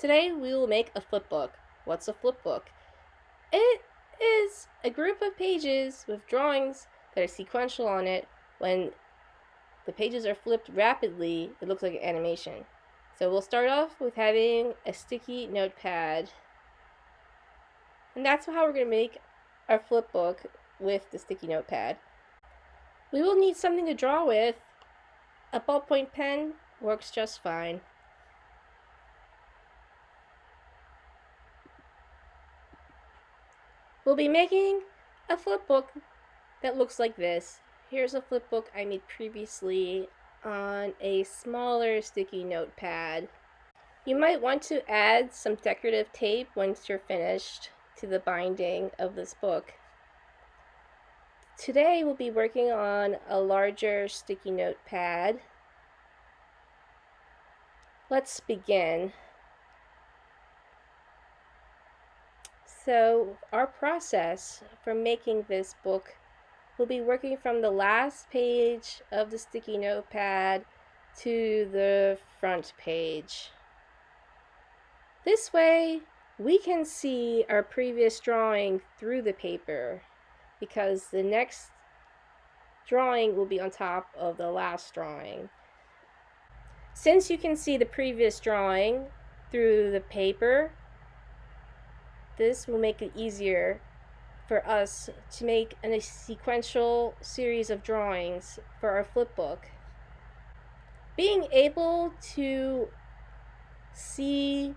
Today we will make a flip book. What's a flip book? It is a group of pages with drawings that are sequential on it. When the pages are flipped rapidly, it looks like an animation. So we'll start off with having a sticky notepad. And that's how we're going to make our flip book with the sticky notepad. We will need something to draw with. A ballpoint pen works just fine. We'll be making a flip book that looks like this. Here's a flip book I made previously on a smaller sticky notepad. You might want to add some decorative tape once you're finished to the binding of this book. Today we'll be working on a larger sticky notepad. Let's begin. So our process for making this book will be working from the last page of the sticky notepad to the front page. This way we can see our previous drawing through the paper, because the next drawing will be on top of the last drawing. Since you can see the previous drawing through the paper, this will make it easier for us to make a sequential series of drawings for our flip book. Being able to see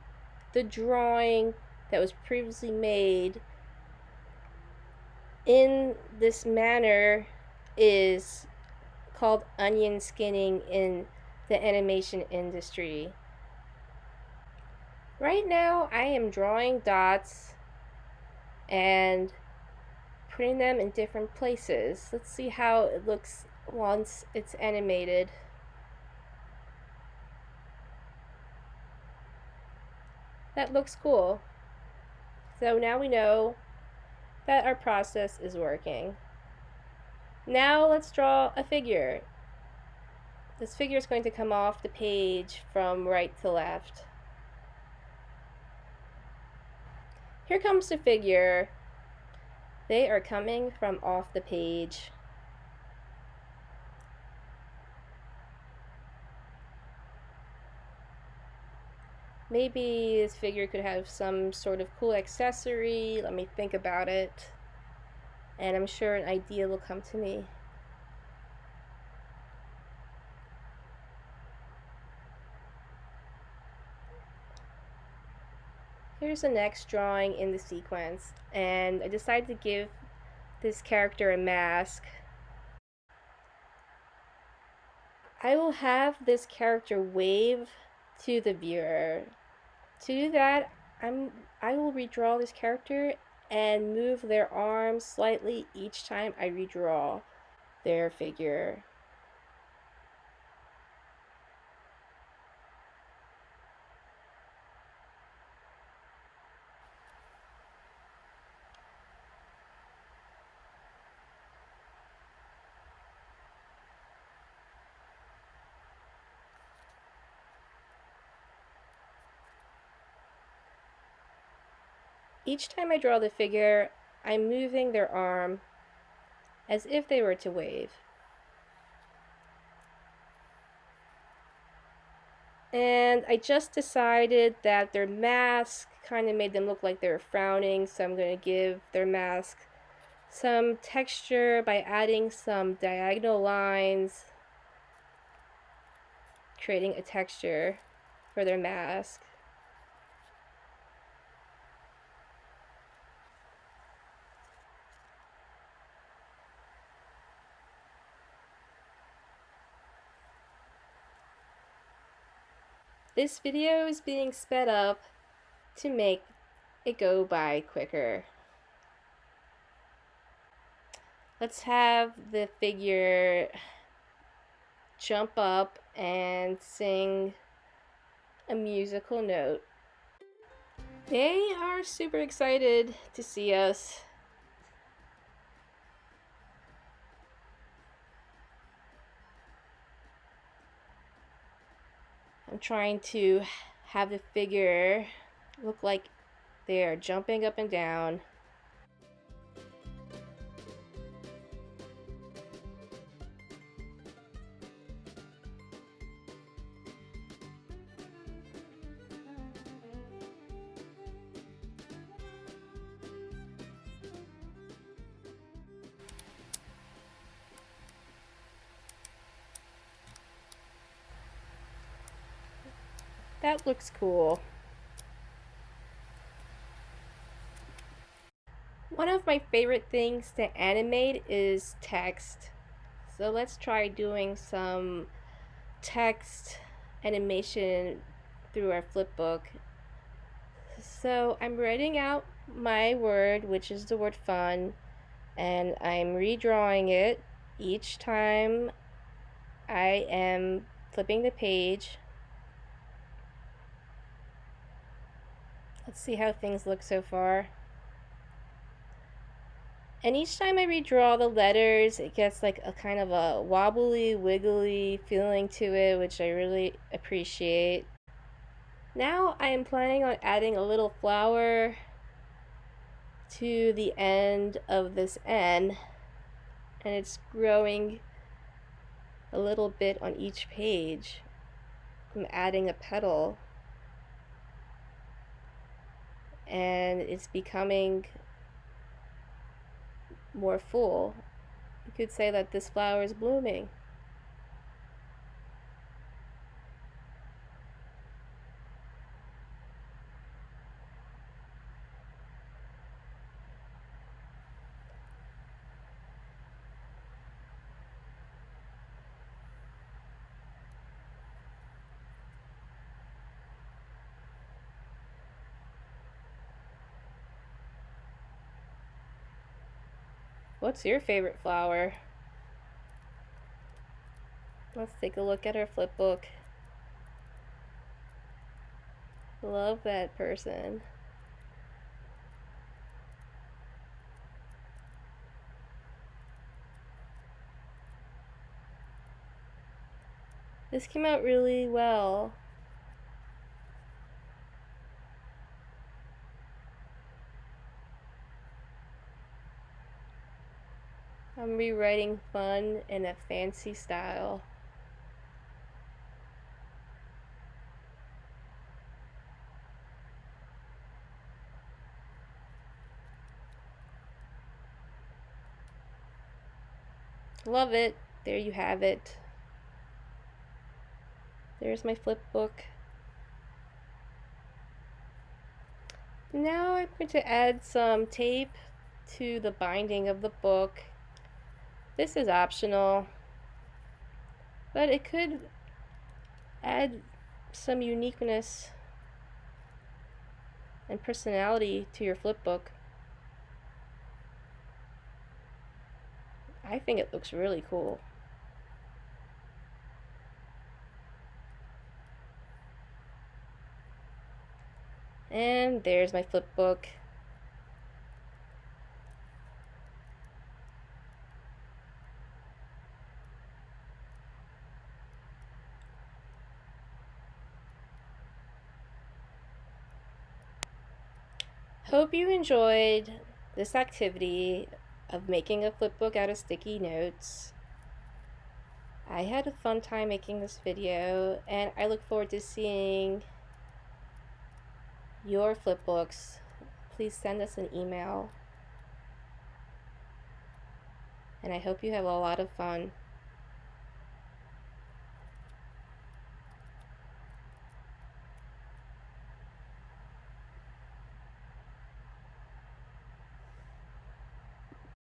the drawing that was previously made in this manner is called onion skinning in the animation industry. Right now I am drawing dots and putting them in different places. Let's see how it looks once it's animated. That looks cool. So now we know that our process is working. Now let's draw a figure. This figure is going to come off the page from right to left. Here comes the figure. They are coming from off the page. Maybe this figure could have some sort of cool accessory. Let me think about it. And I'm sure an idea will come to me. Here's the next drawing in the sequence, and I decided to give this character a mask. I will have this character wave to the viewer. To do that, I will redraw this character and move their arms slightly each time I redraw their figure. Each time I draw the figure, I'm moving their arm as if they were to wave. And I just decided that their mask kind of made them look like they were frowning, so I'm going to give their mask some texture by adding some diagonal lines, creating a texture for their mask. This video is being sped up to make it go by quicker. Let's have the figure jump up and sing a musical note. They are super excited to see us. I'm trying to have the figure look like they are jumping up and down. That looks cool. One of my favorite things to animate is text. So let's try doing some text animation through our flipbook. So I'm writing out my word, which is the word fun, and I'm redrawing it each time I am flipping the page. Let's see how things look so far. And each time I redraw the letters, it gets like a kind of a wobbly, wiggly feeling to it, which I really appreciate. Now I am planning on adding a little flower to the end of this N, and it's growing a little bit on each page. I'm adding a petal, and it's becoming more full. You could say that this flower is blooming. What's your favorite flower? Let's take a look at our flip book. Love that person. This came out really well. I'm rewriting fun in a fancy style. Love it. There you have it. There's my flip book. Now I'm going to add some tape to the binding of the book. This is optional, but it could add some uniqueness and personality to your flip book. I think it looks really cool. And there's my flip book. Hope you enjoyed this activity of making a flipbook out of sticky notes. I had a fun time making this video, and I look forward to seeing your flipbooks. Please send us an email, and I hope you have a lot of fun.